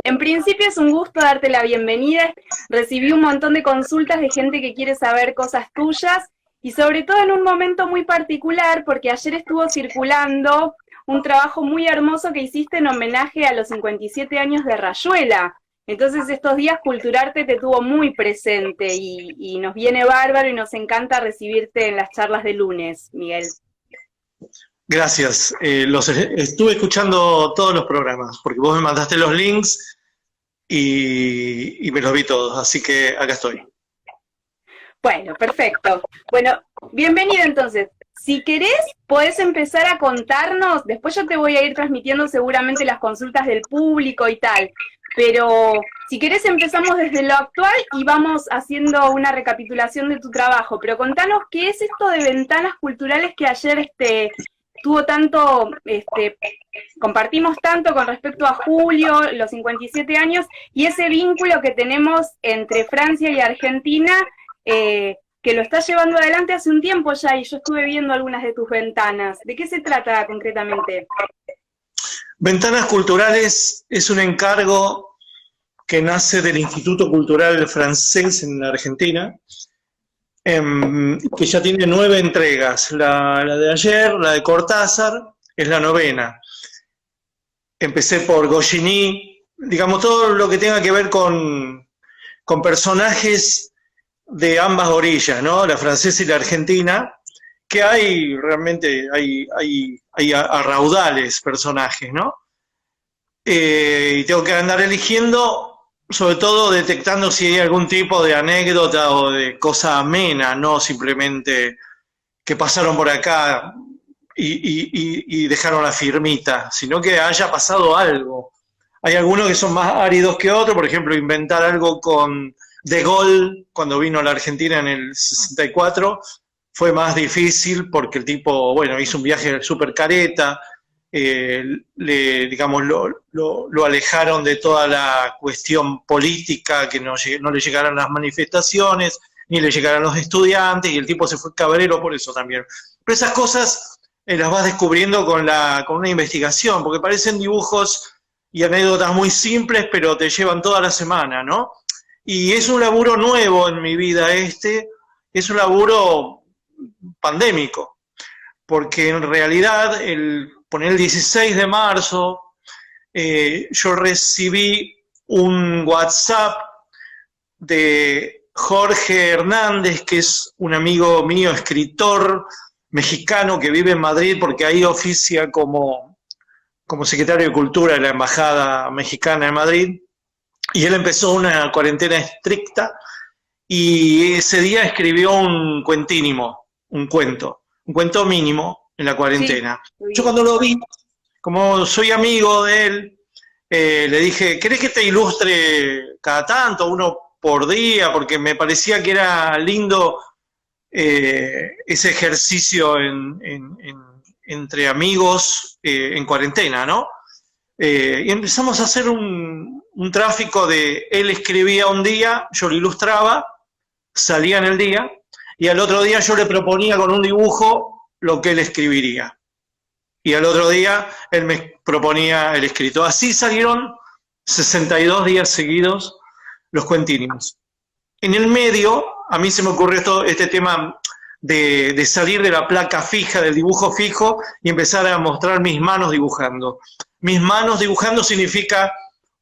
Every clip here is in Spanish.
En principio es un gusto darte la bienvenida. Recibí un montón de consultas de gente que quiere saber cosas tuyas y sobre todo en un momento muy particular porque ayer estuvo circulando un trabajo muy hermoso que hiciste en homenaje a los 57 años de Rayuela. Entonces estos días Culturarte te tuvo muy presente y nos viene bárbaro y nos encanta recibirte en las charlas de lunes, Miguel. Gracias. Estuve escuchando todos los programas, porque vos me mandaste los links y me los vi todos, así que acá estoy. Bueno, perfecto. Bueno, bienvenido entonces. Si querés, podés empezar a contarnos, después yo te voy a ir transmitiendo seguramente las consultas del público y tal, pero si querés empezamos desde lo actual y vamos haciendo una recapitulación de tu trabajo, pero contanos qué es esto de Ventanas Culturales que ayer tuvo tanto, compartimos tanto con respecto a Julio, los 57 años, y ese vínculo que tenemos entre Francia y Argentina, que lo estás llevando adelante hace un tiempo ya, y yo estuve viendo algunas de tus ventanas. ¿De qué se trata concretamente? Ventanas Culturales es un encargo que nace del Instituto Cultural Francés en la Argentina, que ya tiene 9 entregas. La de ayer, la de Cortázar, es la 9ª. Empecé por Goscinny, digamos, todo lo que tenga que ver con personajes de ambas orillas, ¿no? La francesa y la argentina, que hay realmente, hay a raudales personajes, ¿no? Y tengo que andar eligiendo, sobre todo detectando si hay algún tipo de anécdota o de cosa amena, no simplemente que pasaron por acá y dejaron la firmita, sino que haya pasado algo. Hay algunos que son más áridos que otros, por ejemplo, inventar algo con De Gaulle, cuando vino a la Argentina en el 64, fue más difícil porque el tipo, bueno, hizo un viaje súper careta, digamos, lo alejaron de toda la cuestión política, que no le llegaran las manifestaciones, ni le llegaran los estudiantes, y el tipo se fue cabrero por eso también. Pero esas cosas las vas descubriendo con una investigación, porque parecen dibujos y anécdotas muy simples, pero te llevan toda la semana, ¿no? Y es un laburo nuevo en mi vida es un laburo pandémico, porque en realidad el 16 de marzo yo recibí un WhatsApp de Jorge Hernández, que es un amigo mío, escritor mexicano que vive en Madrid, porque ahí oficia como secretario de Cultura de la Embajada Mexicana en Madrid, y él empezó una cuarentena estricta, y ese día escribió un cuentínimo, un cuento mínimo en la cuarentena. Sí. Yo cuando lo vi, como soy amigo de él, le dije, ¿querés que te ilustre cada tanto, uno por día? Porque me parecía que era lindo ese ejercicio entre amigos en cuarentena, ¿no? Y empezamos a hacer un tráfico de él escribía un día, yo lo ilustraba, salía en el día, y al otro día yo le proponía con un dibujo lo que él escribiría. Y al otro día él me proponía el escrito. Así salieron 62 días seguidos los cuentínimos. En el medio, a mí se me ocurrió este tema de salir de la placa fija, del dibujo fijo, y empezar a mostrar mis manos dibujando. Mis manos dibujando significa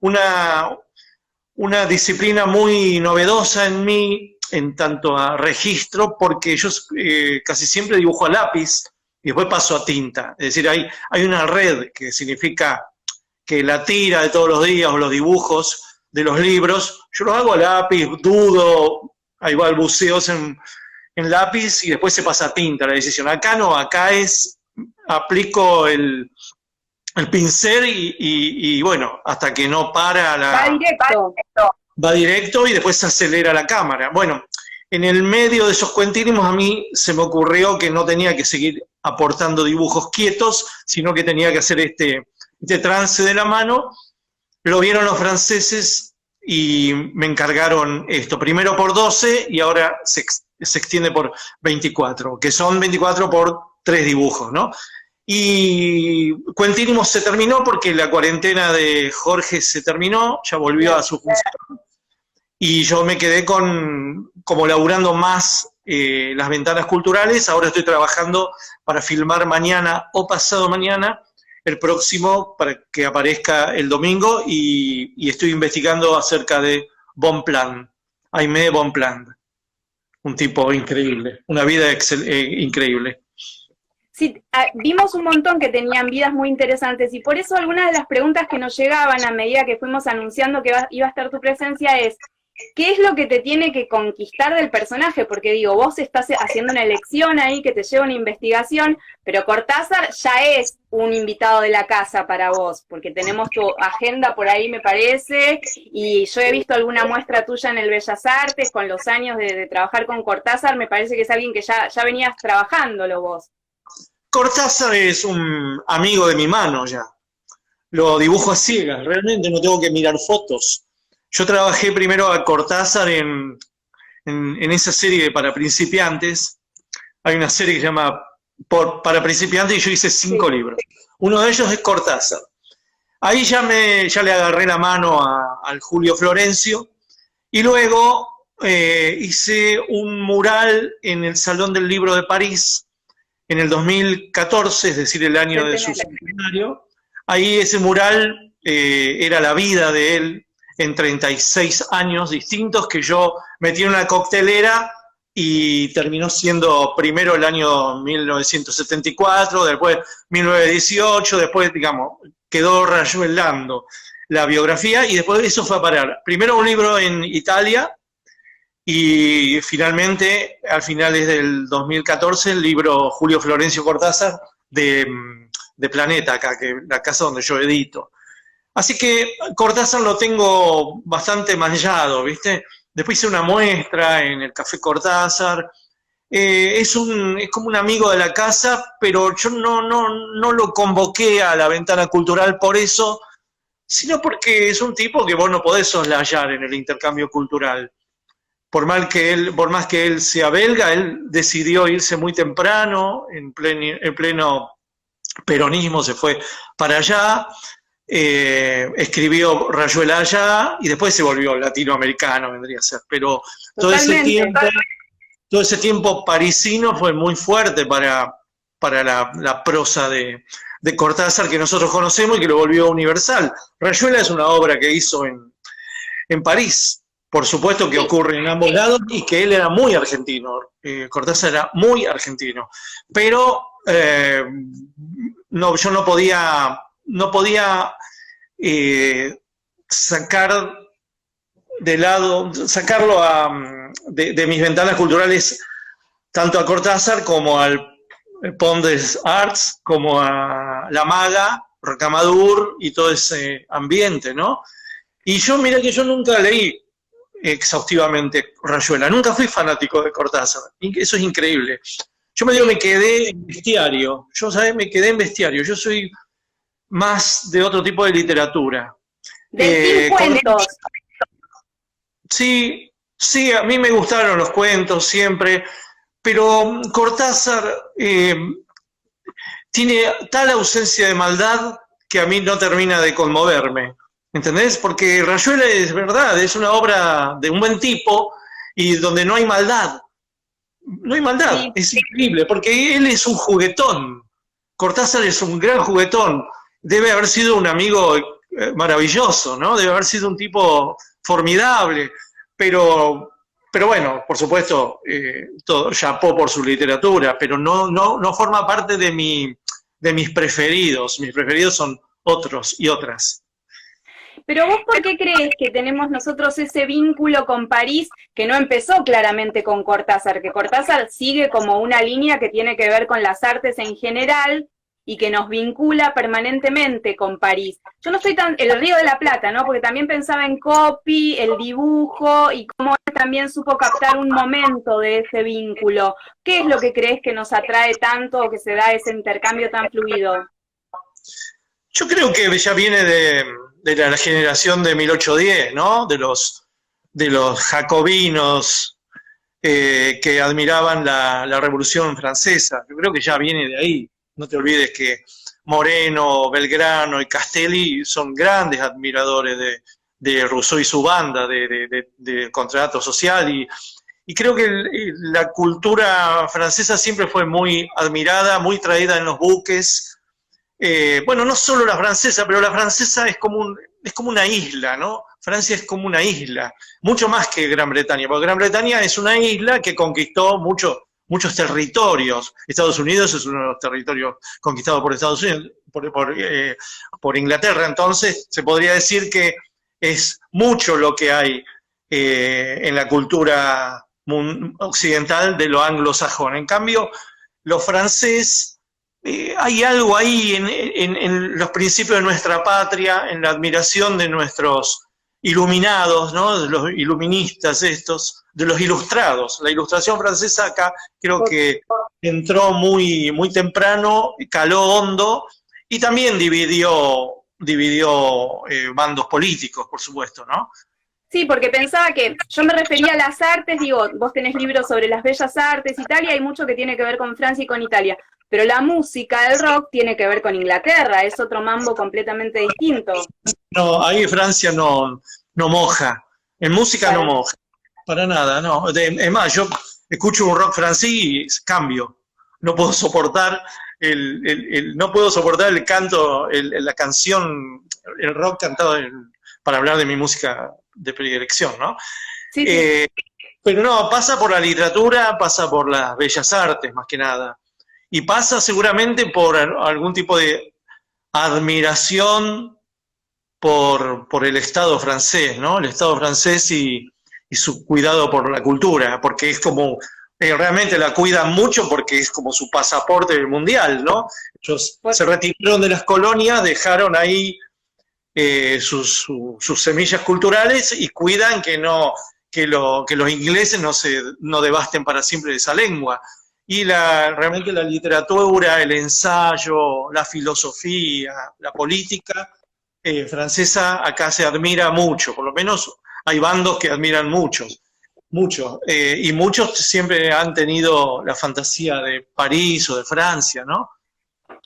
una disciplina muy novedosa en mí, en tanto a registro, porque yo casi siempre dibujo a lápiz y después paso a tinta. Es decir, hay una red que significa que la tira de todos los días o los dibujos de los libros, yo los hago a lápiz, dudo, hay balbuceos en lápiz y después se pasa a tinta la decisión. Acá no, acá aplico el pincel y bueno, hasta que no para va directo y después se acelera la cámara. Bueno, en el medio de esos cuentínimos a mí se me ocurrió que no tenía que seguir aportando dibujos quietos, sino que tenía que hacer este trance de la mano. Lo vieron los franceses y me encargaron esto, primero por 12 y ahora se extiende por 24, que son 24 por 3 dibujos, ¿no? Y Cuentísimo se terminó porque la cuarentena de Jorge se terminó, ya volvió a su función. Y yo me quedé como laburando más las ventanas culturales. Ahora estoy trabajando para filmar mañana o pasado mañana el próximo para que aparezca el domingo y estoy investigando acerca de Bonpland, Aimé Bonpland, un tipo increíble, una vida increíble. Sí, vimos un montón que tenían vidas muy interesantes y por eso algunas de las preguntas que nos llegaban a medida que fuimos anunciando que iba a estar tu presencia es, ¿qué es lo que te tiene que conquistar del personaje? Porque digo, vos estás haciendo una elección ahí que te lleva una investigación, pero Cortázar ya es un invitado de la casa para vos, porque tenemos tu agenda por ahí, me parece, y yo he visto alguna muestra tuya en el Bellas Artes, con los años de trabajar con Cortázar, me parece que es alguien que ya venías trabajándolo vos. Cortázar es un amigo de mi mano ya. Lo dibujo a ciegas, realmente no tengo que mirar fotos. Yo trabajé primero a Cortázar en esa serie para principiantes. Hay una serie que se llama Para principiantes y yo hice 5 libros. Uno de ellos es Cortázar. Ahí ya le agarré la mano al Julio Florencio y luego hice un mural en el Salón del Libro de París en el 2014, es decir, el año de su centenario. Ahí ese mural era la vida de él en 36 años distintos que yo metí en una coctelera y terminó siendo primero el año 1974, después 1918, después, digamos, quedó rayuelando la biografía y después eso fue a parar. Primero un libro en Italia y finalmente, al finales del 2014, el libro Julio Florencio Cortázar de Planeta, acá, que la casa donde yo edito. Así que Cortázar lo tengo bastante manchado, ¿viste? Después hice una muestra en el Café Cortázar. Es como un amigo de la casa, pero yo no lo convoqué a la ventana cultural por eso, sino porque es un tipo que vos no podés soslayar en el intercambio cultural. Por más que él sea belga, él decidió irse muy temprano, en pleno peronismo se fue para allá, escribió Rayuela allá y después se volvió latinoamericano, vendría a ser. Pero todo ese tiempo parisino fue muy fuerte para la prosa de Cortázar que nosotros conocemos y que lo volvió universal. Rayuela es una obra que hizo en París. Por supuesto que ocurre en ambos lados y que él era muy argentino, Cortázar era muy argentino, pero yo no podía sacarlo de mis ventanas culturales tanto a Cortázar como al Pont des Arts, como a La Maga, Rocamadour y todo ese ambiente, ¿no? Y mira que yo nunca leí exhaustivamente Rayuela. Nunca fui fanático de Cortázar. Eso es increíble. Yo me quedé en bestiario. Me quedé en bestiario. Yo soy más de otro tipo de literatura. De cuentos. Sí, a mí me gustaron los cuentos siempre, pero Cortázar tiene tal ausencia de maldad que a mí no termina de conmoverme. ¿Entendés? Porque Rayuela es verdad, es una obra de un buen tipo y donde no hay maldad. No hay maldad, sí. Es increíble, porque él es un juguetón. Cortázar es un gran juguetón. Debe haber sido un amigo maravilloso, ¿no? Debe haber sido un tipo formidable. Pero bueno, por supuesto, todo chapó por su literatura, pero no forma parte de mis preferidos. Mis preferidos son otros y otras. Pero vos, ¿por qué crees que tenemos nosotros ese vínculo con París que no empezó claramente con Cortázar? Que Cortázar sigue como una línea que tiene que ver con las artes en general y que nos vincula permanentemente con París. Yo no estoy el Río de la Plata, ¿no? Porque también pensaba en Copy, el dibujo y cómo él también supo captar un momento de ese vínculo. ¿Qué es lo que crees que nos atrae tanto o que se da ese intercambio tan fluido? Yo creo que ya viene de la generación de 1810, ¿no? De los jacobinos que admiraban la Revolución Francesa. Yo creo que ya viene de ahí. No te olvides que Moreno, Belgrano y Castelli son grandes admiradores de Rousseau y su banda, de contrato social, y creo que la cultura francesa siempre fue muy admirada, muy traída en los buques. Bueno, no solo la francesa, pero la francesa es como una isla, ¿no? Francia es como una isla, mucho más que Gran Bretaña, porque Gran Bretaña es una isla que conquistó muchos territorios. Estados Unidos es uno de los territorios conquistados por Estados Unidos, por Inglaterra. Entonces, se podría decir que es mucho lo que hay en la cultura occidental de lo anglosajón. En cambio, los franceses, hay algo ahí en los principios de nuestra patria, en la admiración de nuestros iluminados, ¿no? De los iluministas estos, de los ilustrados. La ilustración francesa acá creo que entró muy, muy temprano, caló hondo y también dividió bandos políticos, por supuesto, ¿no? Sí, porque pensaba que yo me refería a las artes, digo, vos tenés libros sobre las bellas artes y tal, y hay mucho que tiene que ver con Francia y con Italia, pero la música, el rock, tiene que ver con Inglaterra, es otro mambo completamente distinto. No, ahí Francia no moja, en música no moja, para nada, no. Es más, yo escucho un rock francés y cambio, no puedo soportar no puedo soportar el canto, la canción, el rock cantado para hablar de mi música de predilección, ¿no? Sí, sí. Pero no, pasa por la literatura, pasa por las bellas artes, más que nada. Y pasa seguramente por algún tipo de admiración por el Estado francés, ¿no? El Estado francés y su cuidado por la cultura, porque es como, realmente la cuidan mucho porque es como su pasaporte del mundial, ¿no? Ellos se retiraron de las colonias, dejaron ahí sus semillas culturales y cuidan que los ingleses no devasten para siempre esa lengua. Y realmente la literatura, el ensayo, la filosofía, la política francesa acá se admira mucho, por lo menos hay bandos que admiran mucho, y muchos siempre han tenido la fantasía de París o de Francia, ¿no?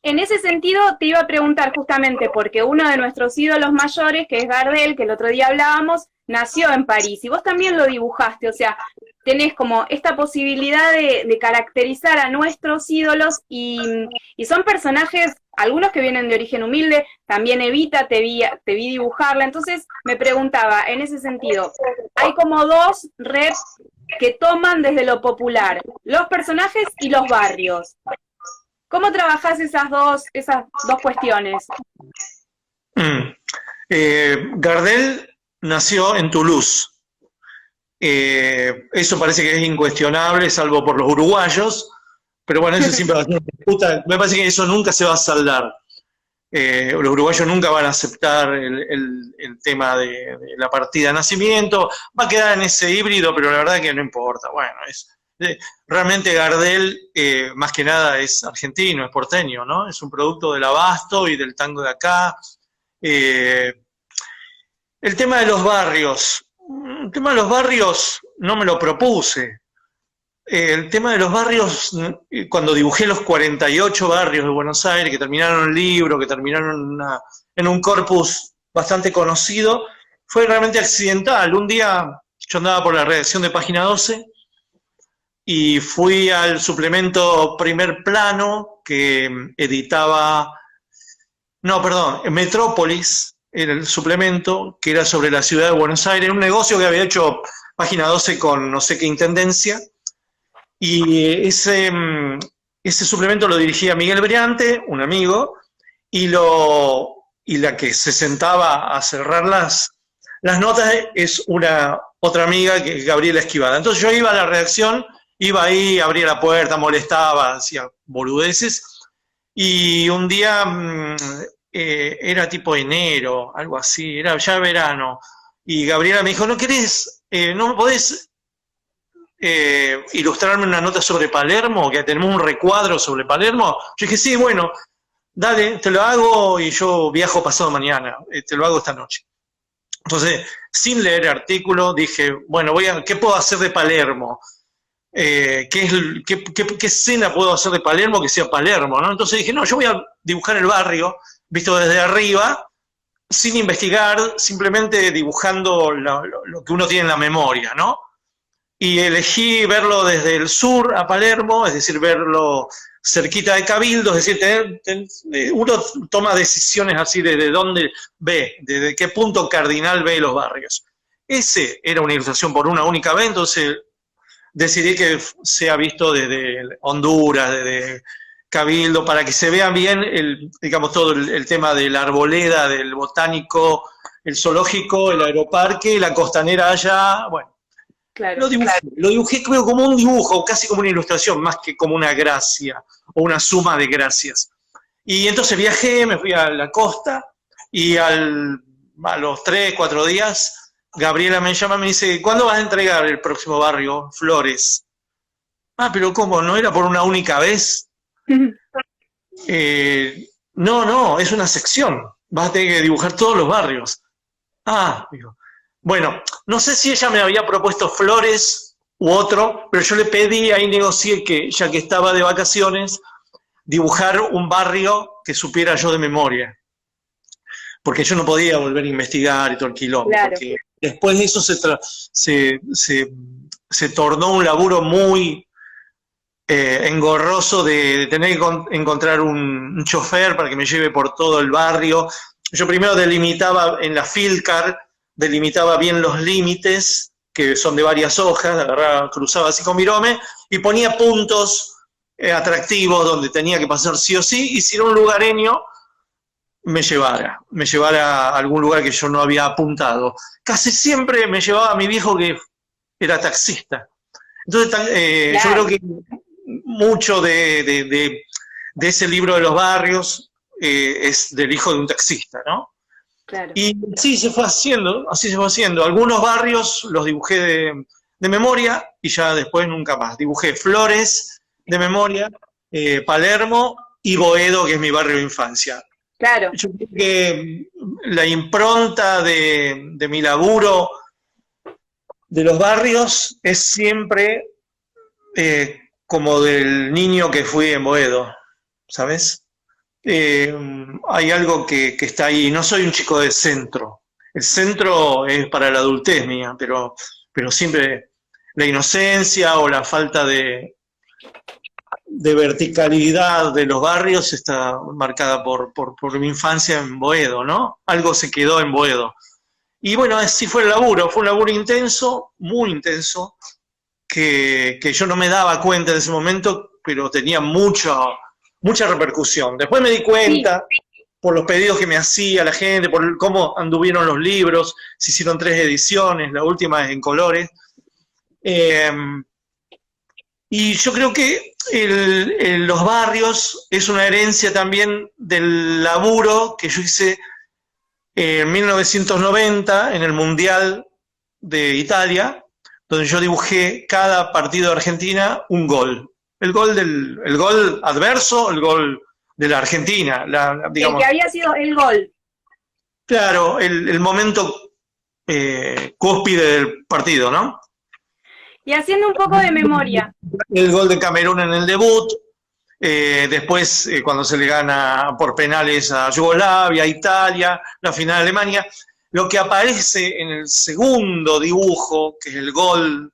En ese sentido te iba a preguntar justamente, porque uno de nuestros ídolos mayores, que es Gardel, que el otro día hablábamos, nació en París, y vos también lo dibujaste, o sea, tenés como esta posibilidad de caracterizar a nuestros ídolos, y son personajes, algunos que vienen de origen humilde, también Evita, te vi dibujarla, entonces me preguntaba, en ese sentido, hay como dos reps que toman desde lo popular, los personajes y los barrios. ¿Cómo trabajás esas dos cuestiones? Gardel nació en Toulouse. Eso parece que es incuestionable, salvo por los uruguayos, pero bueno, eso siempre va a ser una disputa. Me parece que eso nunca se va a saldar. Los uruguayos nunca van a aceptar el tema de la partida de nacimiento. Va a quedar en ese híbrido, pero la verdad que no importa. Bueno, realmente Gardel, más que nada, es argentino, es porteño, ¿no? Es un producto del abasto y del tango de acá. El tema de los barrios. El tema de los barrios no me lo propuse. El tema de los barrios, cuando dibujé los 48 barrios de Buenos Aires, que terminaron en un libro, que terminaron en un corpus bastante conocido, fue realmente accidental. Un día yo andaba por la redacción de Página 12 y fui al suplemento Primer Plano que editaba, Metrópolis, era el suplemento, que era sobre la ciudad de Buenos Aires, un negocio que había hecho Página 12 con no sé qué intendencia, y ese suplemento lo dirigía Miguel Briante, un amigo, y la que se sentaba a cerrar las notas es otra amiga, que es Gabriela Esquivada. Entonces yo iba a la redacción, iba ahí, abría la puerta, molestaba, hacía boludeces, y un día era tipo enero, algo así, era ya verano, y Gabriela me dijo, ¿no me podés ilustrarme una nota sobre Palermo, que tenemos un recuadro sobre Palermo? Yo dije, sí, bueno, dale, te lo hago y yo viajo pasado mañana, te lo hago esta noche. Entonces, sin leer el artículo, dije, bueno, ¿qué puedo hacer de Palermo? ¿qué escena puedo hacer de Palermo que sea Palermo, ¿no? Entonces dije, no, yo voy a dibujar el barrio, visto desde arriba, sin investigar, simplemente dibujando lo que uno tiene en la memoria, ¿no? Y elegí verlo desde el sur a Palermo, es decir, verlo cerquita de Cabildo, es decir, uno toma decisiones así desde dónde ve, desde qué punto cardinal ve los barrios. Ese era una ilustración por una única vez, entonces decidí que sea visto desde Honduras, desde Cabildo, para que se vea bien digamos, todo el tema de la arboleda, del botánico, el zoológico, el aeroparque, la costanera allá, bueno. Claro. Lo dibujé creo como un dibujo, casi como una ilustración, más que como una gracia o una suma de gracias. Y entonces viajé, me fui a la costa y a los 3, 4 días, Gabriela me llama y me dice, ¿cuándo vas a entregar el próximo barrio, Flores? Ah, pero ¿cómo? ¿No era por una única vez? No, es una sección. Vas a tener que dibujar todos los barrios. Ah, digo. Bueno, no sé si ella me había propuesto Flores u otro, pero yo le pedí, ahí negocié que, ya que estaba de vacaciones, dibujar un barrio que supiera yo de memoria. Porque yo no podía volver a investigar y todo el quilombo. Claro. Porque después de eso se tornó un laburo muy engorroso de tener que encontrar un chofer para que me lleve por todo el barrio. Yo primero delimitaba en la Filcar, delimitaba bien los límites, que son de varias hojas, agarraba, cruzaba así con virome, y ponía puntos atractivos donde tenía que pasar sí o sí, y si era un lugareño, me llevara a algún lugar que yo no había apuntado. Casi siempre me llevaba a mi viejo que era taxista. Entonces, claro. Yo creo que mucho de ese libro de los barrios es del hijo de un taxista, ¿no? Claro. Y así se fue haciendo. Algunos barrios los dibujé de memoria y ya después nunca más. Dibujé Flores de memoria, Palermo y Boedo, que es mi barrio de infancia. Claro. Yo creo que la impronta de mi laburo de los barrios es siempre como del niño que fui en Boedo, ¿sabes? Hay algo que está ahí. No soy un chico de centro. El centro es para la adultez mía, pero siempre la inocencia o la falta de verticalidad de los barrios está marcada por mi infancia en Boedo, ¿no? Algo se quedó en Boedo. Y bueno, así fue el laburo. Fue un laburo intenso, muy intenso, que yo no me daba cuenta en ese momento, pero tenía mucha repercusión. Después me di cuenta, sí, por los pedidos que me hacía la gente, por cómo anduvieron los libros, se hicieron 3 ediciones, la última es en colores. Y yo creo que los barrios es una herencia también del laburo que yo hice en 1990 en el Mundial de Italia, donde yo dibujé cada partido de Argentina un gol. El gol adverso, el gol de la Argentina. Digamos, el que había sido el gol. Claro, el momento cúspide del partido, ¿no? Y haciendo un poco de memoria. El gol de Camerún en el debut, después cuando se le gana por penales a Yugoslavia, a Italia, la final de Alemania. Lo que aparece en el segundo dibujo, que es el gol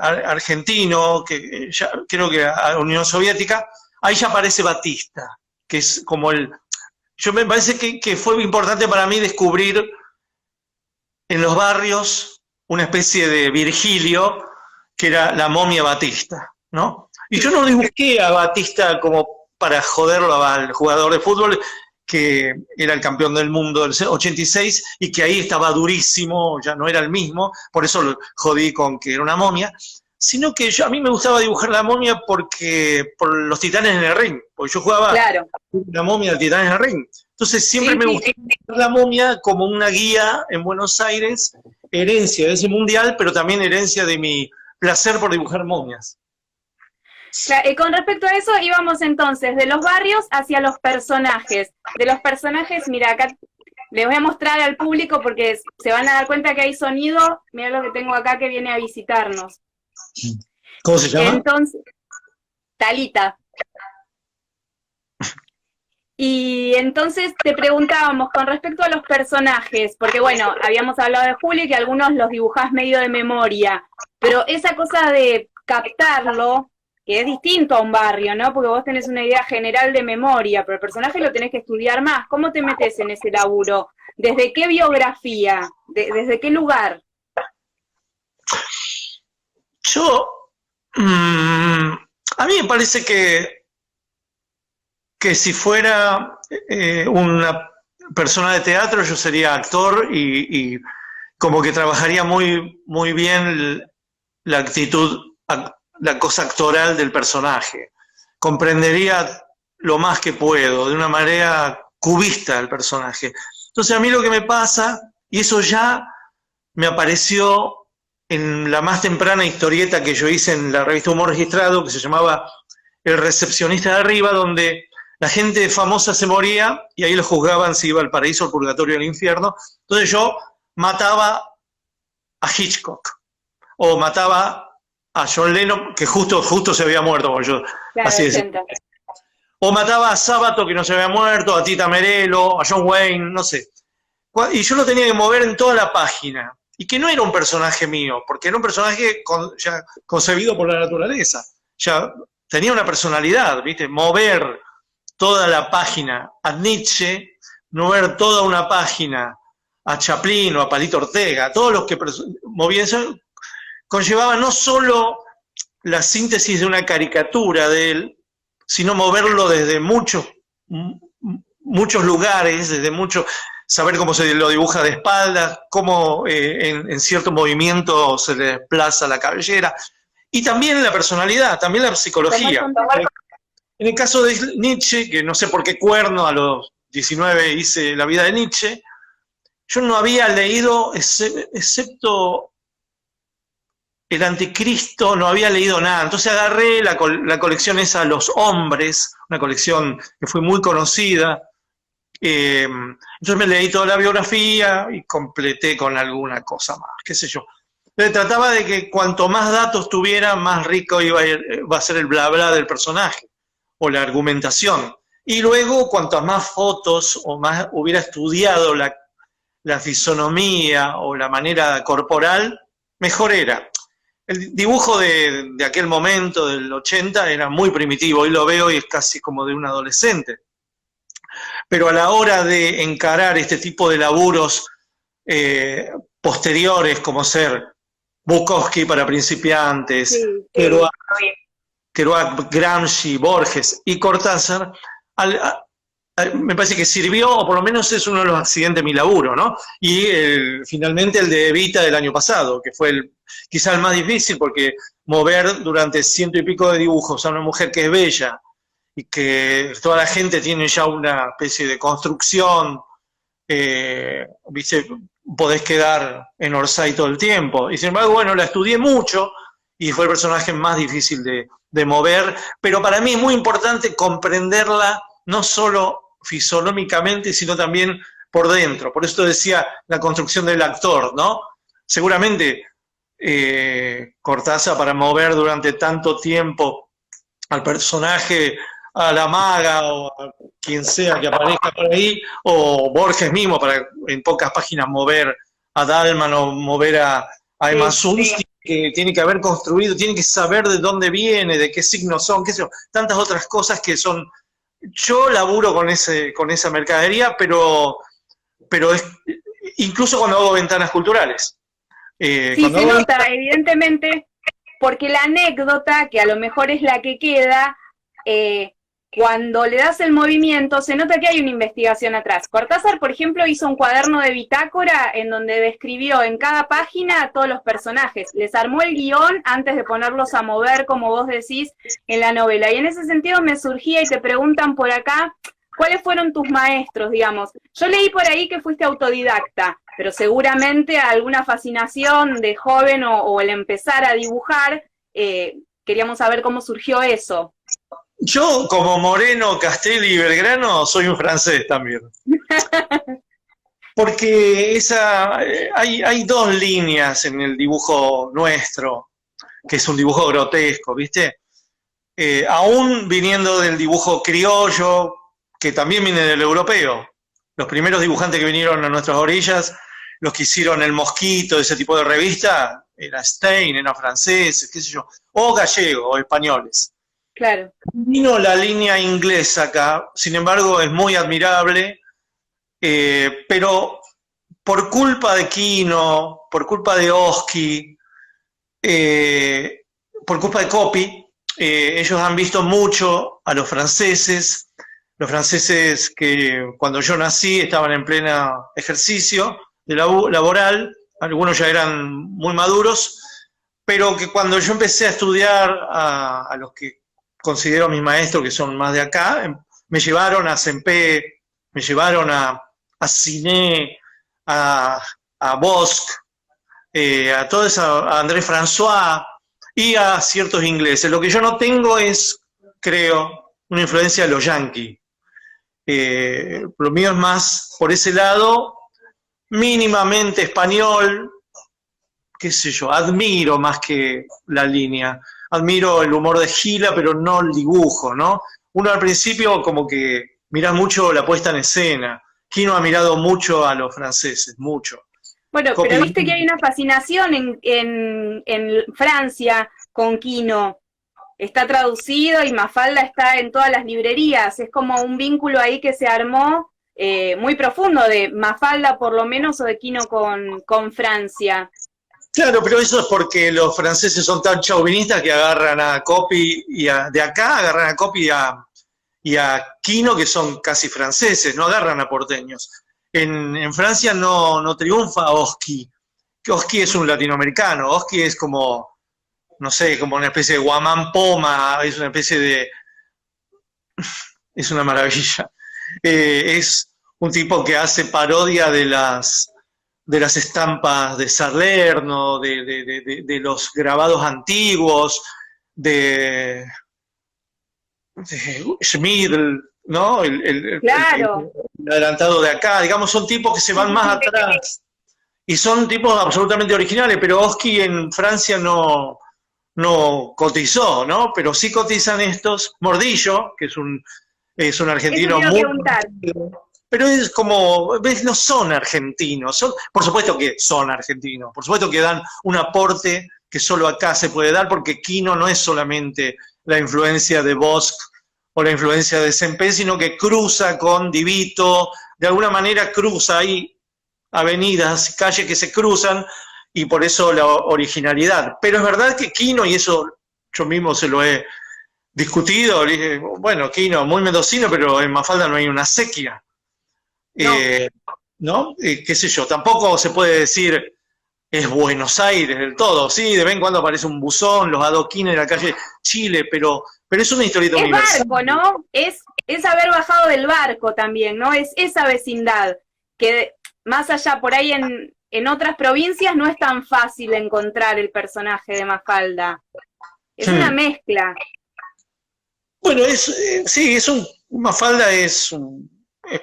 argentino, que ya, creo que a la Unión Soviética, ahí ya aparece Batista, que es como yo me parece que fue importante para mí descubrir en los barrios una especie de Virgilio, que era la momia Batista, ¿no? Y yo no dibujé a Batista como para joderlo al jugador de fútbol, que era el campeón del mundo del 86 y que ahí estaba durísimo, ya no era el mismo, por eso lo jodí con que era una momia, sino que a mí me gustaba dibujar la momia por los titanes en el ring, porque yo jugaba la momia de titanes en el ring. Entonces siempre me gustó dibujar la momia como una guía en Buenos Aires, herencia de ese mundial, pero también herencia de mi placer por dibujar momias. Con respecto a eso, íbamos entonces de los barrios hacia los personajes. De los personajes, mira, acá les voy a mostrar al público porque se van a dar cuenta que hay sonido. Mira lo que tengo acá que viene a visitarnos. ¿Cómo se llama? Entonces, Talita. Y entonces te preguntábamos con respecto a los personajes, porque bueno, habíamos hablado de Juli, que algunos los dibujás medio de memoria, pero esa cosa de captarlo, que es distinto a un barrio, ¿no? Porque vos tenés una idea general de memoria, pero el personaje lo tenés que estudiar más. ¿Cómo te metes en ese laburo? ¿Desde qué biografía? ¿Desde qué lugar? Yo, a mí me parece que si fuera una persona de teatro, yo sería actor y como que trabajaría muy, muy bien la actitud, la cosa actoral del personaje. Comprendería lo más que puedo, de una manera cubista el personaje. Entonces a mí lo que me pasa, y eso ya me apareció en la más temprana historieta que yo hice en la revista Humor Registrado, que se llamaba El recepcionista de arriba, donde la gente famosa se moría y ahí lo juzgaban si iba al paraíso, al purgatorio o al infierno. Entonces yo mataba a Hitchcock o mataba a John Lennon, que justo se había muerto, como yo. Claro, Así es. O mataba a Sábato, que no se había muerto, a Tita Merelo, a John Wayne, no sé. Y yo lo tenía que mover en toda la página. Y que no era un personaje mío, porque era un personaje ya concebido por la naturaleza. Ya tenía una personalidad, ¿viste? Mover toda la página a Nietzsche, mover toda una página a Chaplin o a Palito Ortega, todos los que movían eso, conllevaba no solo la síntesis de una caricatura de él, sino moverlo desde muchos lugares, desde saber cómo se lo dibuja de espaldas, cómo en cierto movimiento se le desplaza la cabellera, y también la personalidad, también la psicología. En el caso de Nietzsche, que no sé por qué cuerno a los 19 hice la vida de Nietzsche, yo no había leído, excepto el Anticristo, no había leído nada. Entonces agarré la colección esa, Los Hombres, una colección que fue muy conocida. Entonces me leí toda la biografía y completé con alguna cosa más, qué sé yo. Entonces trataba de que cuanto más datos tuviera, más rico iba a ser el bla bla del personaje o la argumentación. Y luego, cuantas más fotos o más hubiera estudiado la fisonomía o la manera corporal, mejor era. El dibujo de aquel momento, del 80, era muy primitivo. Hoy lo veo y es casi como de un adolescente. Pero a la hora de encarar este tipo de laburos posteriores, como ser Bukowski para principiantes, sí, Kerouac, Gramsci, Borges y Cortázar, me parece que sirvió, o por lo menos es uno de los accidentes de mi laburo, ¿no? Y finalmente el de Evita del año pasado, que fue quizá el más difícil, porque mover durante 100 y pico de dibujos a una mujer que es bella, y que toda la gente tiene ya una especie de construcción, ¿viste? Podés quedar en Orsay todo el tiempo. Y sin embargo, bueno, la estudié mucho y fue el personaje más difícil de mover, pero para mí es muy importante comprenderla no solo fisonómicamente, sino también por dentro. Por eso decía la construcción del actor, ¿no? Seguramente Cortázar, para mover durante tanto tiempo al personaje, a la maga o a quien sea que aparezca por ahí, o Borges mismo para en pocas páginas mover a Dalman o mover a Emma Sunski, que tiene que haber construido, tiene que saber de dónde viene, de qué signos son, qué sé yo, tantas otras cosas que son. Yo laburo con esa mercadería, pero es, incluso cuando hago ventanas culturales. Sí, se nota, evidentemente, porque la anécdota, que a lo mejor es la que queda, cuando le das el movimiento, se nota que hay una investigación atrás. Cortázar, por ejemplo, hizo un cuaderno de bitácora en donde describió en cada página a todos los personajes. Les armó el guión antes de ponerlos a mover, como vos decís, en la novela. Y en ese sentido me surgía, y te preguntan por acá, ¿cuáles fueron tus maestros, digamos? Yo leí por ahí que fuiste autodidacta, pero seguramente alguna fascinación de joven o el empezar a dibujar, queríamos saber cómo surgió eso. Yo, como Moreno, Castelli y Belgrano, soy un francés también. Porque hay dos líneas en el dibujo nuestro. que es un dibujo grotesco, ¿viste? Aún viniendo del dibujo criollo, que también viene del europeo. Los primeros dibujantes que vinieron a nuestras orillas, los que hicieron El Mosquito, ese tipo de revista, era Stein, eran franceses, qué sé yo, o gallegos, o españoles. Claro. Vino la línea inglesa acá, sin embargo es muy admirable, pero por culpa de Quino, por culpa de Oski, por culpa de Copy, ellos han visto mucho a los franceses que cuando yo nací estaban en pleno ejercicio de laboral, algunos ya eran muy maduros, pero que cuando yo empecé a estudiar a los que considero mis maestros, que son más de acá, me llevaron a Sempé, me llevaron a Ciné, a Bosc, a todo eso, a André François y a ciertos ingleses. Lo que yo no tengo es, creo, una influencia de los yankees. Lo mío es más por ese lado, mínimamente español, qué sé yo, admiro más que la línea. Admiro el humor de Gila, pero no el dibujo, ¿no? Uno al principio como que mira mucho la puesta en escena. Quino ha mirado mucho a los franceses, mucho. Bueno, pero viste que hay una fascinación en Francia con Quino. Está traducido y Mafalda está en todas las librerías. Es como un vínculo ahí que se armó muy profundo de Mafalda por lo menos o de Quino con Francia. Claro, pero eso es porque los franceses son tan chauvinistas que agarran a Copy de acá agarran a Copy y a Quino, que son casi franceses, no agarran a porteños. En Francia no triunfa Oski. Oski es un latinoamericano, Oski es como, no sé, como una especie de Guamán Poma, es una especie de... es una maravilla. Es un tipo que hace parodia de las estampas de Salerno, de los grabados antiguos, de Schmid, ¿no? Claro. El adelantado de acá, digamos, son tipos que se van más atrás. Y son tipos absolutamente originales, pero Oski en Francia no cotizó, ¿no? Pero sí cotizan estos. Mordillo, que es un argentino muy... Pero es como, ves, no son argentinos. Por supuesto que son argentinos, por supuesto que dan un aporte que solo acá se puede dar, porque Quino no es solamente la influencia de Bosc o la influencia de Sempé, sino que cruza con Divito, de alguna manera cruza ahí avenidas, calles que se cruzan, y por eso la originalidad. Pero es verdad que Quino, y eso yo mismo se lo he discutido, le dije, bueno, Quino, muy mendocino, pero en Mafalda no hay una sequía. ¿No? Qué sé yo, tampoco se puede decir es Buenos Aires del todo, sí, de vez en cuando aparece un buzón, los adoquines de la calle Chile, pero es una historieta universal. Es barco, ¿no? Es haber bajado del barco también, ¿no? Es esa vecindad, que más allá por ahí en otras provincias no es tan fácil encontrar el personaje de Mafalda. Es una mezcla. Bueno, Mafalda es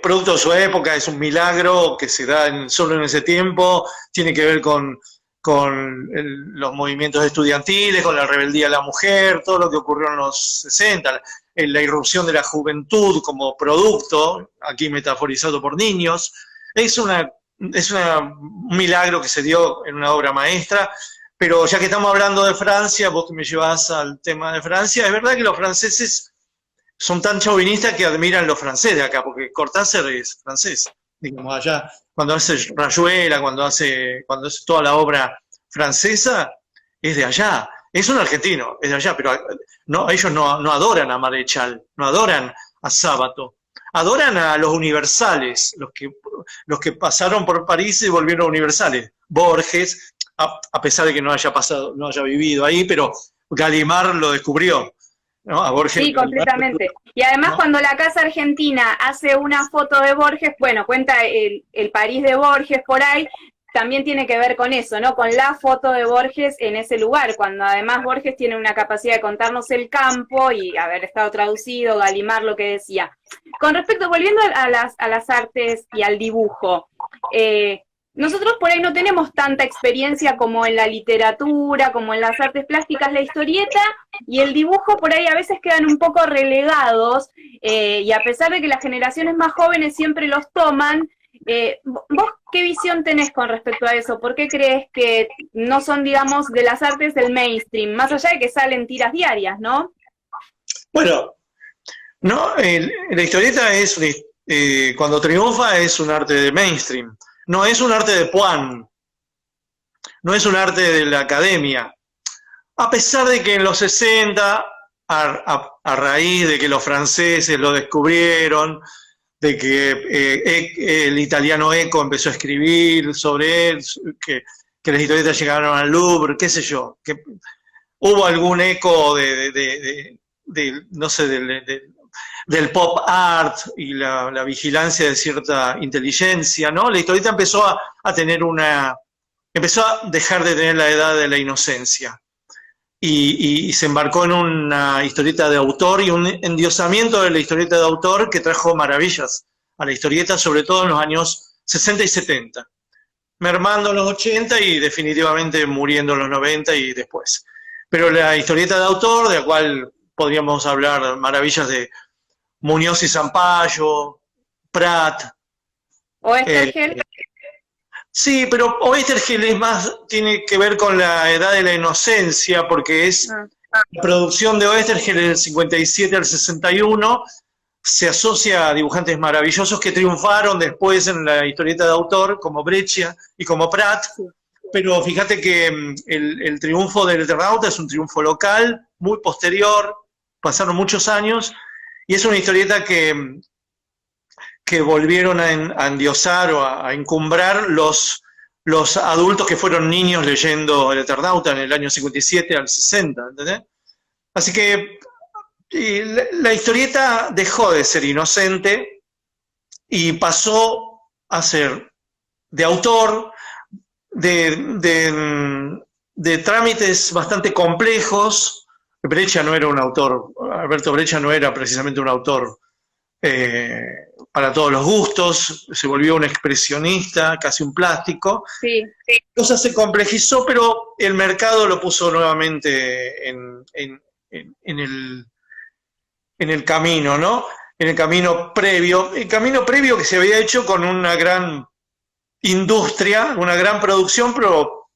producto de su época, es un milagro que se da solo en ese tiempo, tiene que ver con los movimientos estudiantiles, con la rebeldía de la mujer, todo lo que ocurrió en los 60, la irrupción de la juventud como producto, aquí metaforizado por niños. Es un milagro que se dio en una obra maestra, pero ya que estamos hablando de Francia, vos que me llevas al tema de Francia, es verdad que los franceses son tan chauvinistas que admiran los franceses de acá, porque Cortázar es francés, digamos, allá, cuando hace Rayuela, cuando hace toda la obra francesa, es de allá, es un argentino, es de allá, pero no, ellos no adoran a Marechal, no adoran a Sábato, adoran a los universales, los que pasaron por París y volvieron universales, Borges, a pesar de que no haya vivido ahí, pero Gallimard lo descubrió. ¿No? A Borges, sí, completamente. Y además, ¿no? Cuando la Casa Argentina hace una foto de Borges, bueno, cuenta el París de Borges por ahí, también tiene que ver con eso, ¿no? Con la foto de Borges en ese lugar, cuando además Borges tiene una capacidad de contarnos el campo y haber estado traducido, Gallimard lo que decía. Con respecto, volviendo a las artes y al dibujo, nosotros por ahí no tenemos tanta experiencia como en la literatura, como en las artes plásticas, la historieta y el dibujo por ahí a veces quedan un poco relegados, y a pesar de que las generaciones más jóvenes siempre los toman, ¿vos qué visión tenés con respecto a eso? ¿Por qué crees que no son, digamos, de las artes del mainstream? Más allá de que salen tiras diarias, ¿no? Bueno, no, la historieta es, cuando triunfa es un arte de mainstream, no es un arte de Puan, no es un arte de la academia. A pesar de que en los 60, a raíz de que los franceses lo descubrieron, de que el italiano Eco empezó a escribir sobre él, que las historietas llegaron al Louvre, qué sé yo, que hubo algún eco no sé, del pop art y la vigilancia de cierta inteligencia, ¿no? La historieta empezó a tener empezó a dejar de tener la edad de la inocencia. Y se embarcó en una historieta de autor y un endiosamiento de la historieta de autor que trajo maravillas a la historieta, sobre todo en los años 60 y 70, mermando en los 80 y definitivamente muriendo en los 90 y después. Pero la historieta de autor, de la cual podríamos hablar maravillas de Muñoz y Zampayo, Prat. Oesterheld. Sí, pero Oesterheld es más, tiene que ver con la edad de la inocencia, porque es la producción de Oesterheld del 57 al 61, se asocia a dibujantes maravillosos que triunfaron después en la historieta de autor, como Breccia y como Prat, pero fíjate que el triunfo del Eternauta es un triunfo local, muy posterior, pasaron muchos años, y es una historieta que volvieron a endiosar o a encumbrar los adultos que fueron niños leyendo el Eternauta en el año 57 al 60, ¿entendés? Así que la historieta dejó de ser inocente y pasó a ser de autor, de trámites bastante complejos. Breccia no era un autor, Alberto Breccia no era precisamente un autor para todos los gustos, se volvió un expresionista, casi un plástico. Sí. La cosa se complejizó, pero el mercado lo puso nuevamente en el camino, ¿no? En el camino previo que se había hecho con una gran industria, una gran producción, pero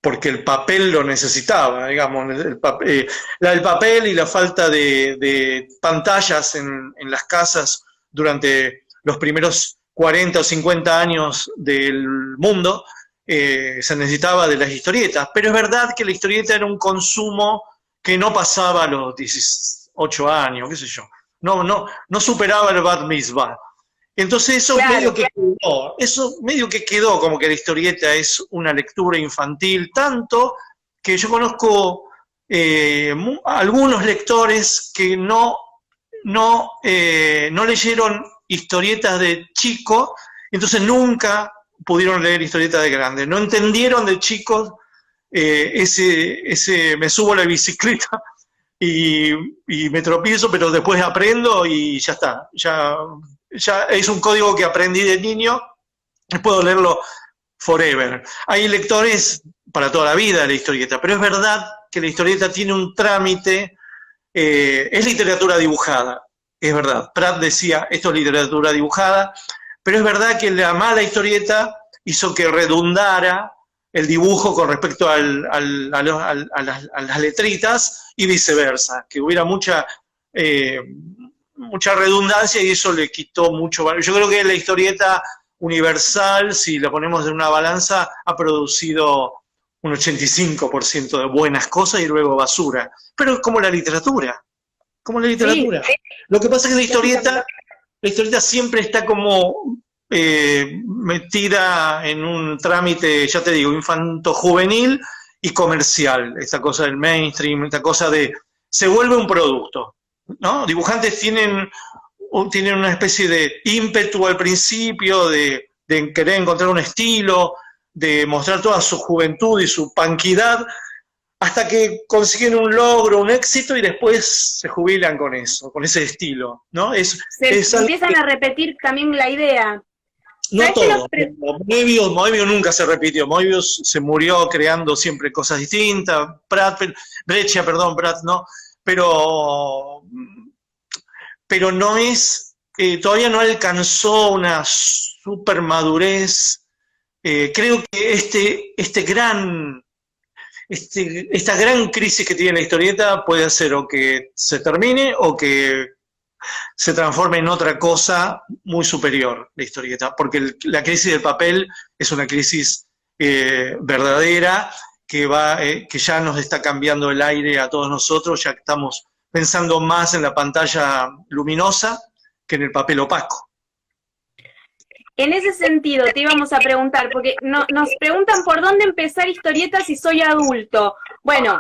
porque el papel lo necesitaba, digamos, el papel y la falta de pantallas en las casas durante los primeros 40 o 50 años del mundo, se necesitaba de las historietas, pero es verdad que la historieta era un consumo que no pasaba a los 18 años, qué sé yo, no superaba el Bat Mitzvah. Entonces eso, claro, medio que quedó como que la historieta es una lectura infantil, tanto que yo conozco algunos lectores que no leyeron historietas de chico, entonces nunca pudieron leer historietas de grande, no entendieron de chicos ese me subo a la bicicleta y me tropiezo, pero después aprendo y ya está, ya es un código que aprendí de niño y puedo leerlo forever. Hay lectores para toda la vida de la historieta, pero es verdad que la historieta tiene un trámite, es literatura dibujada, es verdad. Prat decía, esto es literatura dibujada, pero es verdad que la mala historieta hizo que redundara el dibujo con respecto a las letritas y viceversa, que hubiera mucha redundancia y eso le quitó mucho valor. Yo creo que la historieta universal, si la ponemos en una balanza, ha producido un 85% de buenas cosas y luego basura. Pero es como la literatura. Sí. Lo que pasa es que la historieta siempre está como metida en un trámite, ya te digo, infanto-juvenil y comercial. Esta cosa del mainstream, esta cosa se vuelve un producto, ¿no? Dibujantes tienen una especie de ímpetu al principio, de querer encontrar un estilo, de mostrar toda su juventud y su panquidad, hasta que consiguen un logro, un éxito, y después se jubilan con eso, con ese estilo, ¿no? Empiezan a repetir también la idea. No todo. Moebius nunca se repitió. Moebius se murió creando siempre cosas distintas. Breccia, Pratt, no. Pero no es, todavía no alcanzó una super madurez. Creo que esta gran crisis que tiene la historieta puede hacer o que se termine o que se transforme en otra cosa muy superior, la historieta, porque la crisis del papel es una crisis verdadera que ya nos está cambiando el aire a todos nosotros, ya estamos pensando más en la pantalla luminosa que en el papel opaco. En ese sentido, te íbamos a preguntar, porque nos preguntan por dónde empezar historietas si soy adulto. Bueno,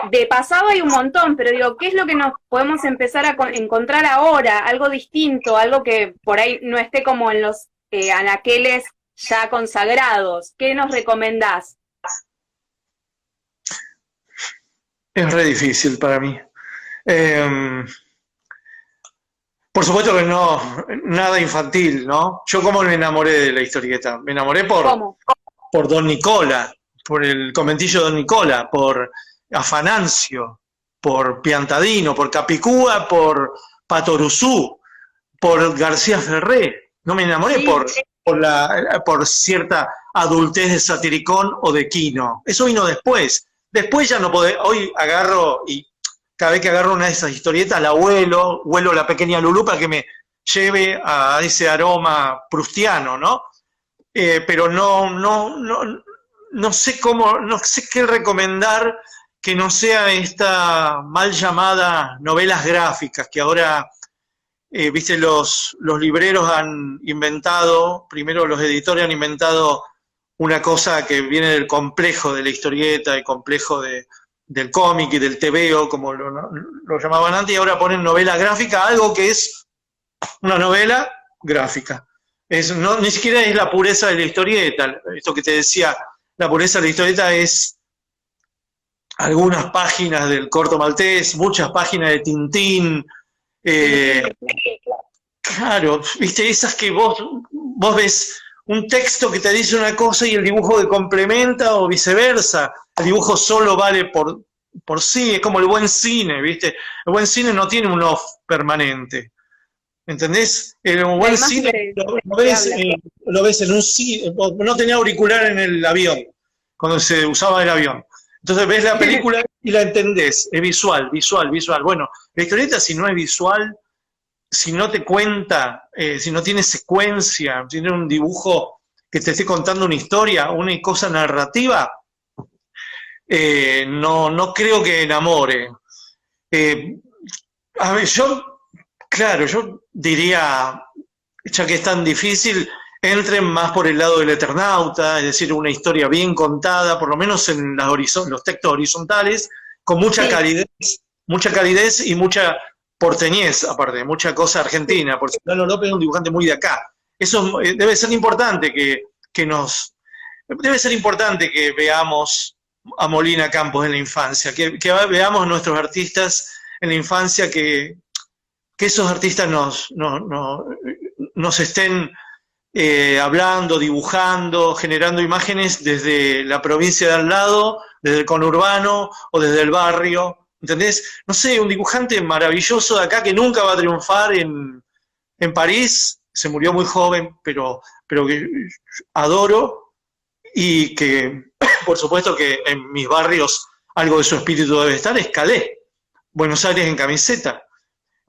de pasado hay un montón, pero digo, ¿qué es lo que nos podemos empezar a encontrar ahora? Algo distinto, algo que por ahí no esté como en los anaqueles ya consagrados. ¿Qué nos recomendás? Es re difícil para mí. Por supuesto que no, nada infantil, ¿no? Yo como me enamoré de la historieta, me enamoré por Don Nicola, por el conventillo de Don Nicola, por Afanancio, por Piantadino, por Capicúa, por Patoruzú, por García Ferré. No me enamoré sí. por cierta adultez de Satiricón o de Quino. Eso vino después. Después ya no podés, hoy agarro y cada vez que agarro una de esas historietas la huelo la pequeña Lulú para que me lleve a ese aroma prustiano, ¿no? Pero no sé qué recomendar que no sea esta mal llamada novelas gráficas, que ahora, viste, los libreros han inventado, primero los editores han inventado una cosa que viene del complejo de la historieta, el complejo del cómic y del tebeo, como lo llamaban antes, y ahora ponen novela gráfica, algo que es una novela gráfica. Ni siquiera es la pureza de la historieta, esto que te decía, la pureza de la historieta es algunas páginas del Corto Maltés, muchas páginas de Tintín, claro, viste, esas que vos ves un texto que te dice una cosa y el dibujo que complementa o viceversa. El dibujo solo vale por sí, es como el buen cine, ¿viste? El buen cine no tiene un off permanente, ¿entendés? El buen cine lo ves en un cine, no tenía auricular en el avión, cuando se usaba el avión. Entonces ves la película y la entendés, es visual. Bueno, la historieta si no es visual, si no te cuenta, si no tiene secuencia, si tiene un dibujo que te esté contando una historia, una cosa narrativa, no creo que enamore. A ver, yo diría, ya que es tan difícil, entren más por el lado del Eternauta, es decir, una historia bien contada, por lo menos en los textos horizontales, con mucha calidez y mucha porteñez, aparte, mucha cosa argentina, porque Lalo López es un dibujante muy de acá. Eso debe ser importante debe ser importante que veamos a Molina Campos en la infancia, que veamos a nuestros artistas en la infancia, que esos artistas nos estén hablando, dibujando, generando imágenes desde la provincia de al lado, desde el conurbano o desde el barrio. ¿Entendés? No sé, un dibujante maravilloso de acá que nunca va a triunfar en París, se murió muy joven, pero que adoro, y que, por supuesto que en mis barrios algo de su espíritu debe estar, es Calé, Buenos Aires en camiseta.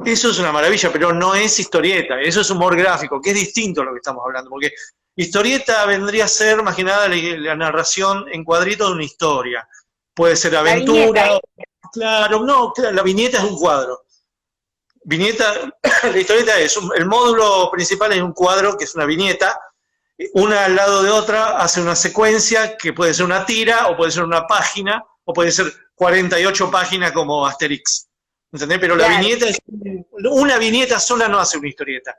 Eso es una maravilla, pero no es historieta, eso es humor gráfico, que es distinto a lo que estamos hablando, porque historieta vendría a ser, más que nada, la narración en cuadritos de una historia. Puede ser aventura. Claro, la viñeta es un cuadro. Viñeta, la historieta el módulo principal es un cuadro que es una viñeta, una al lado de otra hace una secuencia que puede ser una tira, o puede ser una página, o puede ser 48 páginas como Asterix. ¿Entendés? Pero la viñeta una viñeta sola no hace una historieta.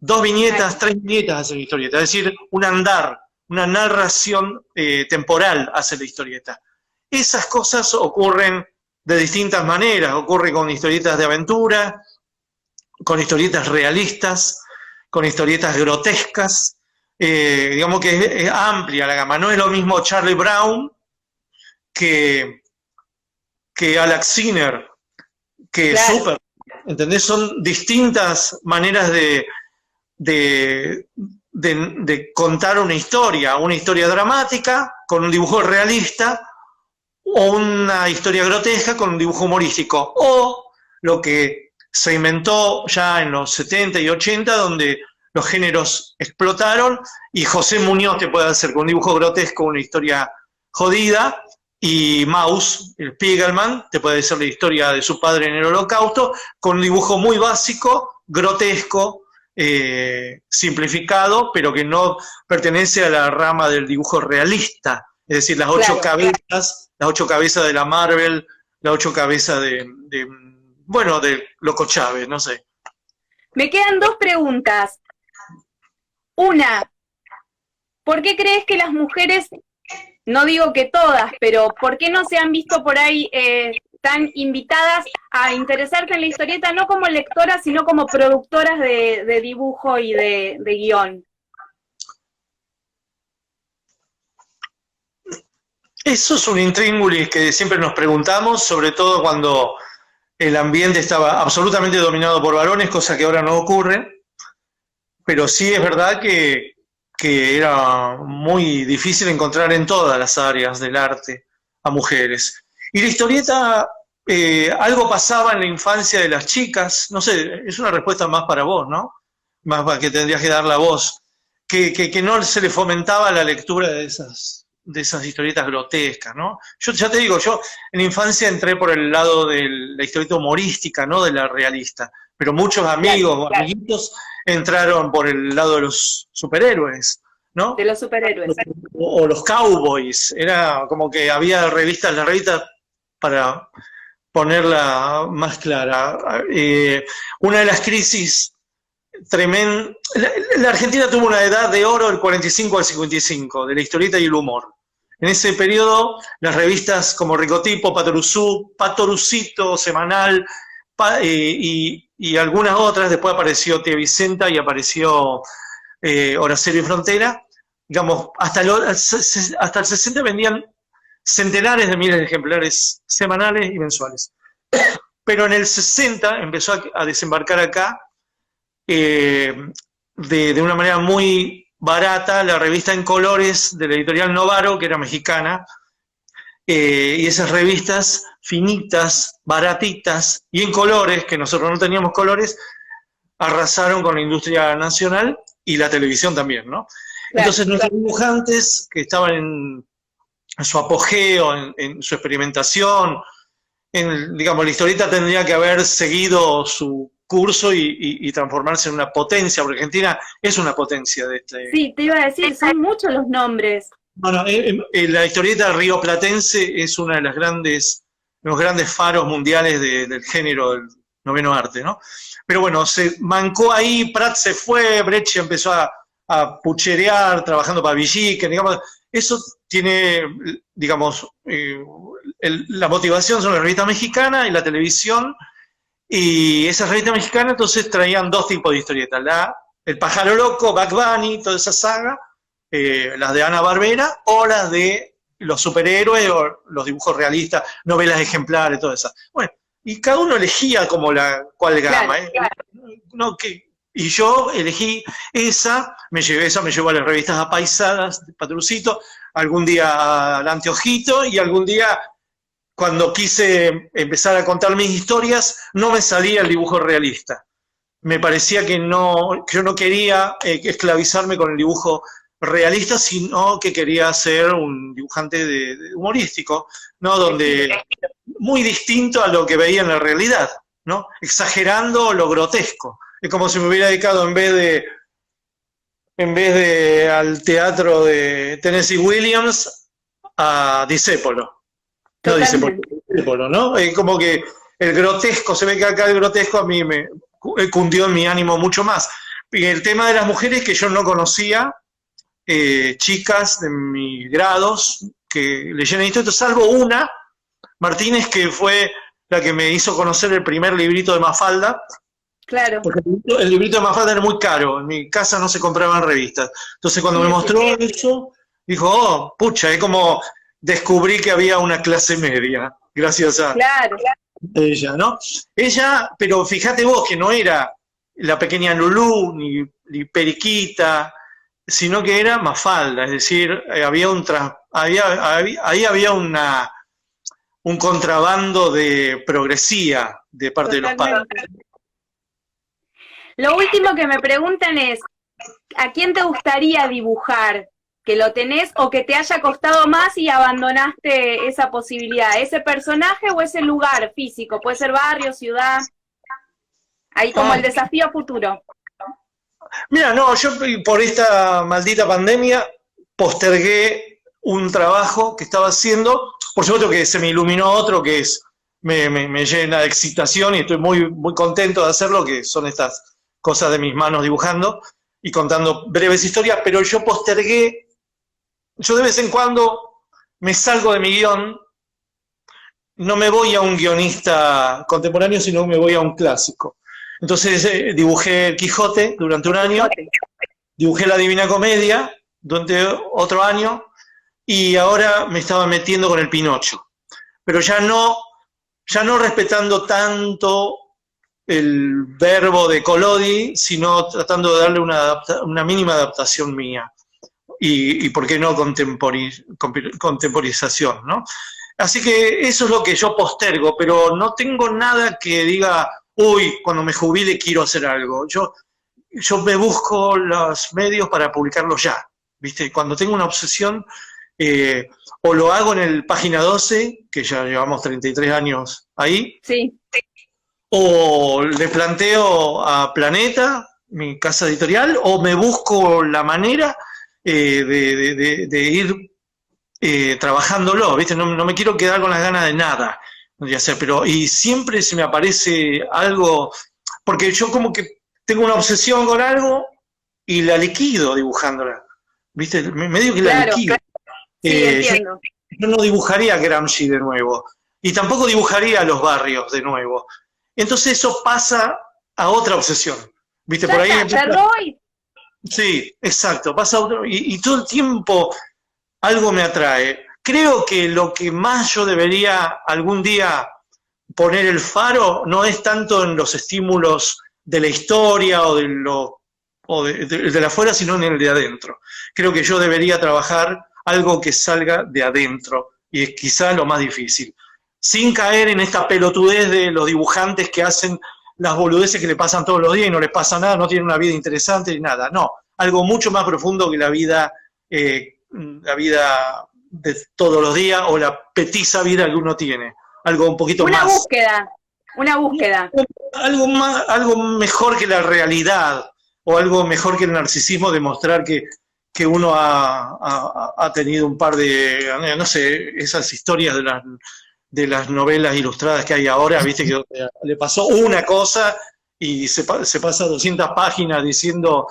2 viñetas, 3 viñetas hace una historieta. Es decir, un andar, una narración temporal hace la historieta. Esas cosas ocurren de distintas maneras, ocurre con historietas de aventura, con historietas realistas, con historietas grotescas, digamos que es amplia la gama. No es lo mismo Charlie Brown que Alex Sinner, que Claro. Super. ¿Entendés? Son distintas maneras de contar una historia dramática con un dibujo realista, o una historia grotesca con un dibujo humorístico, o lo que se inventó ya en los 70 y 80, donde los géneros explotaron, y José Muñoz te puede hacer con un dibujo grotesco una historia jodida, y Maus, el Spiegelman, te puede hacer la historia de su padre en el Holocausto, con un dibujo muy básico, grotesco, simplificado, pero que no pertenece a la rama del dibujo realista. Es decir, las ocho cabezas de la Marvel, las 8 cabezas de Loco Chávez, no sé. Me quedan 2 preguntas. Una, ¿por qué crees que las mujeres, no digo que todas, pero por qué no se han visto por ahí tan invitadas a interesarse en la historieta, no como lectoras, sino como productoras de dibujo y de guión? Eso es un intríngulis que siempre nos preguntamos, sobre todo cuando el ambiente estaba absolutamente dominado por varones, cosa que ahora no ocurre, pero sí es verdad que era muy difícil encontrar en todas las áreas del arte a mujeres. Y la historieta, algo pasaba en la infancia de las chicas, no sé, es una respuesta más para vos, ¿no? Más para que tendrías que dar la voz, que no se le fomentaba la lectura de esas historietas grotescas, ¿no? Yo ya te digo, yo en la infancia entré por el lado de la historieta humorística, no de la realista, pero muchos amigos, amiguitos, entraron por el lado de los superhéroes, ¿no? De los superhéroes. O los cowboys, era como que había las revistas para ponerla más clara. Una de las crisis tremendas, la Argentina tuvo una edad de oro del 45 al 55, de la historieta y el humor. En ese periodo, las revistas como Ricotipo, Patorucito, Semanal, y algunas otras, después apareció Tía Vicenta y apareció Horacio y Frontera, digamos, hasta el 60 vendían centenares de miles de ejemplares semanales y mensuales. Pero en el 60 empezó a desembarcar acá, de una manera muy barata, la revista en colores de la editorial Novaro, que era mexicana, y esas revistas finitas, baratitas y en colores, que nosotros no teníamos colores, arrasaron con la industria nacional y la televisión también, ¿no? Claro, entonces nuestros dibujantes, que estaban en su apogeo, en su experimentación, digamos, la historieta tendría que haber seguido su curso y transformarse en una potencia, porque Argentina es una potencia de este... Sí, te iba a decir, son muchos los nombres. Bueno, la historieta rioplatense es una de los grandes faros mundiales del género del noveno arte, ¿no? Pero bueno, se mancó ahí, Prat se fue, Breccia empezó a pucherear, trabajando para Villiquen, digamos, eso tiene, digamos, la motivación son las revistas mexicanas y la televisión, y esas revistas mexicanas entonces traían 2 tipos de historietas, El Pájaro Loco, Bugs Bunny, toda esa saga, las de Hanna-Barbera, o las de los superhéroes, o los dibujos realistas, novelas ejemplares, todo eso. Bueno, y cada uno elegía como cuál gama. Claro. No, y yo elegí esa, me llevó a las revistas apaisadas de Patrucito, algún día al Anteojito, y algún día, cuando quise empezar a contar mis historias, no me salía el dibujo realista. Me parecía que yo no quería esclavizarme con el dibujo realista, sino que quería ser un dibujante humorístico, ¿no? Donde muy distinto a lo que veía en la realidad, ¿no? Exagerando lo grotesco. Es como si me hubiera dedicado en vez de al teatro de Tennessee Williams a Discépolo. No Discépolo, ¿no? Es como que el grotesco, se ve que acá el grotesco a mí me cundió en mi ánimo mucho más. Y el tema de las mujeres que yo no conocía, chicas de mis grados que leyeron esto, salvo una, Martínez, que fue la que me hizo conocer el primer librito de Mafalda, Claro. Porque el librito de Mafalda era muy caro, en mi casa no se compraban revistas. Entonces cuando me Sí, mostró eso, dijo, oh, pucha, es como descubrí que había una clase media, gracias a claro. ella, ¿no? Ella, pero fíjate vos que no era la pequeña Lulú, ni Periquita, sino que era Mafalda, es decir, ahí había un contrabando de progresía de parte de los padres. Totalmente. Lo último que me preguntan es, ¿a quién te gustaría dibujar? ¿Que lo tenés o que te haya costado más y abandonaste esa posibilidad? ¿Ese personaje o ese lugar físico? Puede ser barrio, ciudad. Ahí como el desafío futuro. Mira, no, yo por esta maldita pandemia postergué un trabajo que estaba haciendo, por supuesto que se me iluminó otro que me llena de excitación y estoy muy, muy contento de hacerlo, que son estas cosas de mis manos dibujando y contando breves historias, pero yo postergué, yo de vez en cuando me salgo de mi guión, no me voy a un guionista contemporáneo, sino me voy a un clásico. Entonces dibujé Quijote durante un año, dibujé la Divina Comedia durante otro año y ahora me estaba metiendo con el Pinocho. Pero ya no respetando tanto el verbo de Collodi, sino tratando de darle una mínima adaptación mía. Y por qué no contemporización, ¿no? Así que eso es lo que yo postergo, pero no tengo nada que diga, uy, cuando me jubile quiero hacer algo. Yo me busco los medios para publicarlo ya, ¿viste? Cuando tengo una obsesión, o lo hago en el Página 12, que ya llevamos 33 años ahí, sí, o le planteo a Planeta, mi casa editorial, o me busco la manera de ir trabajándolo, ¿viste? No me quiero quedar con las ganas de nada, ya sé, pero y siempre se me aparece algo, porque yo como que tengo una obsesión con algo y la liquido dibujándola, ¿viste? Medio que la liquido. Sí, entiendo. Yo no dibujaría a Gramsci de nuevo, y tampoco dibujaría a los barrios de nuevo. Entonces eso pasa a otra obsesión, ¿viste? Ya por ahí está, cerró y... Sí, exacto, pasa a otro, y todo el tiempo algo me atrae. Creo que lo que más yo debería algún día poner el faro no es tanto en los estímulos de la historia o de afuera, sino en el de adentro. Creo que yo debería trabajar algo que salga de adentro, y es quizá lo más difícil. Sin caer en esta pelotudez de los dibujantes que hacen las boludeces que le pasan todos los días y no les pasa nada, no tienen una vida interesante ni nada. No, algo mucho más profundo que la vida de todos los días o la petiza vida que uno tiene. Algo un poquito una más. Una búsqueda. Algo mejor que la realidad o algo mejor que el narcisismo, demostrar que uno ha tenido un par de, no sé, esas historias de las novelas ilustradas que hay ahora, viste, que le pasó una cosa y se pasa 200 páginas diciendo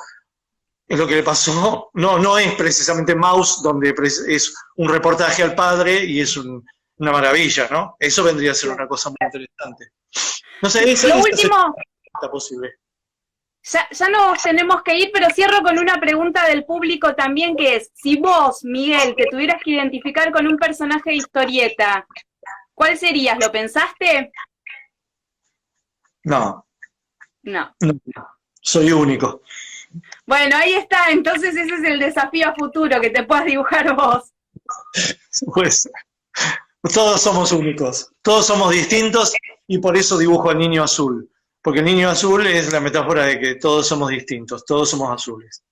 lo que le pasó. No es precisamente Maus, donde es un reportaje al padre y es una maravilla, ¿no? Eso vendría a ser una cosa muy interesante. No sé, lo último, está posible. Ya nos tenemos que ir, pero cierro con una pregunta del público también, que es, si vos, Miguel, te tuvieras que identificar con un personaje de historieta, ¿cuál serías? ¿Lo pensaste? No. No. Soy único. Bueno, ahí está, entonces ese es el desafío a futuro, que te puedas dibujar vos. Pues todos somos únicos, todos somos distintos, y por eso dibujo al niño azul, porque el niño azul es la metáfora de que todos somos distintos, todos somos azules.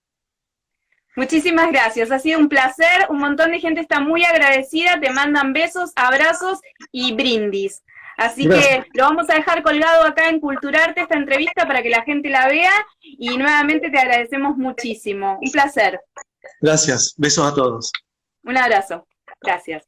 Muchísimas gracias, ha sido un placer, un montón de gente está muy agradecida, te mandan besos, abrazos y brindis. Así que lo vamos a dejar colgado acá en Culturarte, esta entrevista, para que la gente la vea, y nuevamente te agradecemos muchísimo. Un placer. Gracias, besos a todos. Un abrazo. Gracias.